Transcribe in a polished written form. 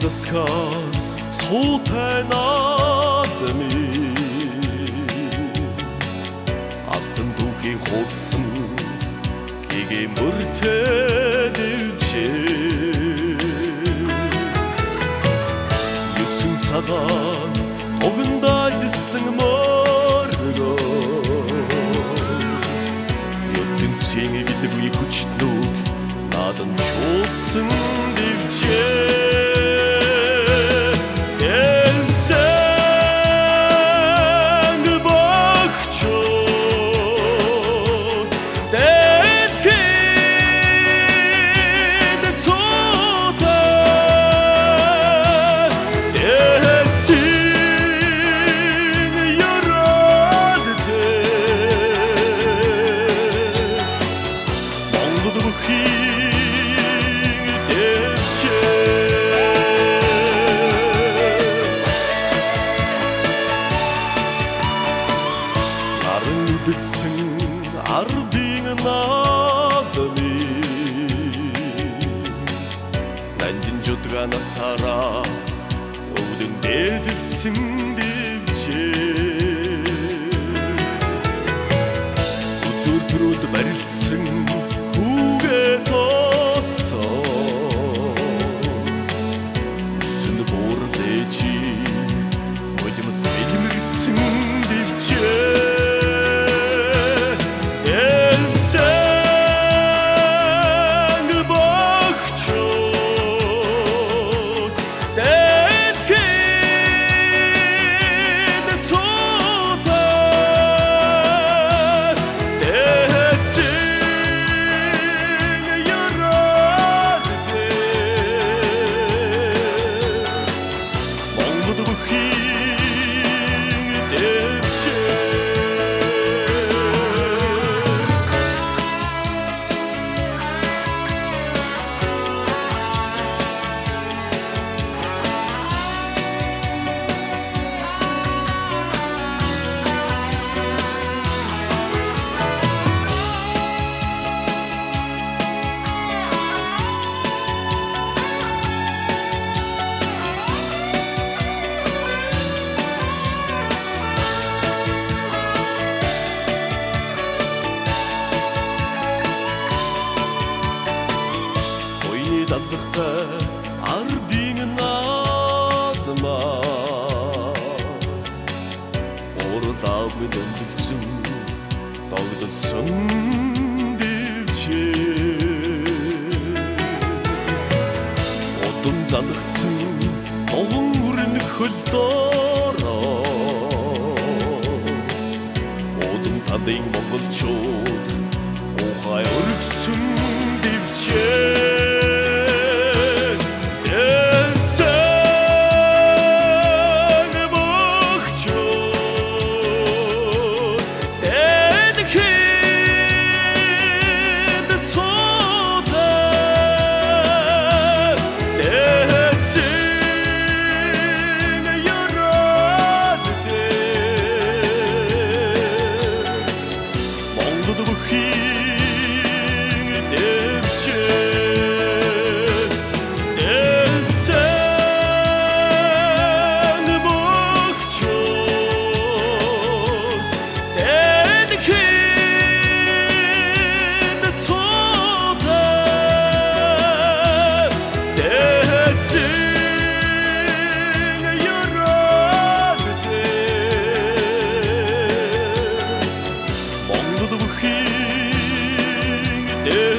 засхаас цуутай наадами алтан дүүхийн хуудсан гэгээ мөртөд ивчээ юусэн цагаан тогондоо дэслэн моргоо ертөнцийн гэдэггүй хүчнүүд надан чуулсан дэвчээ ардын наадами нандин жудгана сара өвдөн дэдэлсэн дэвчээ үзүр төрөд барилдсан хүүгээ тоосоо үсэн буур дэжи модимс элмэрсэн дэвчээ ардын наадма ордавын дөндөгцөн тогдсон дэвчээ одон залгсан новон хүрнэх хөлдороо одон тадын монголчууд ухай өргсөн дэвчээ Yeah.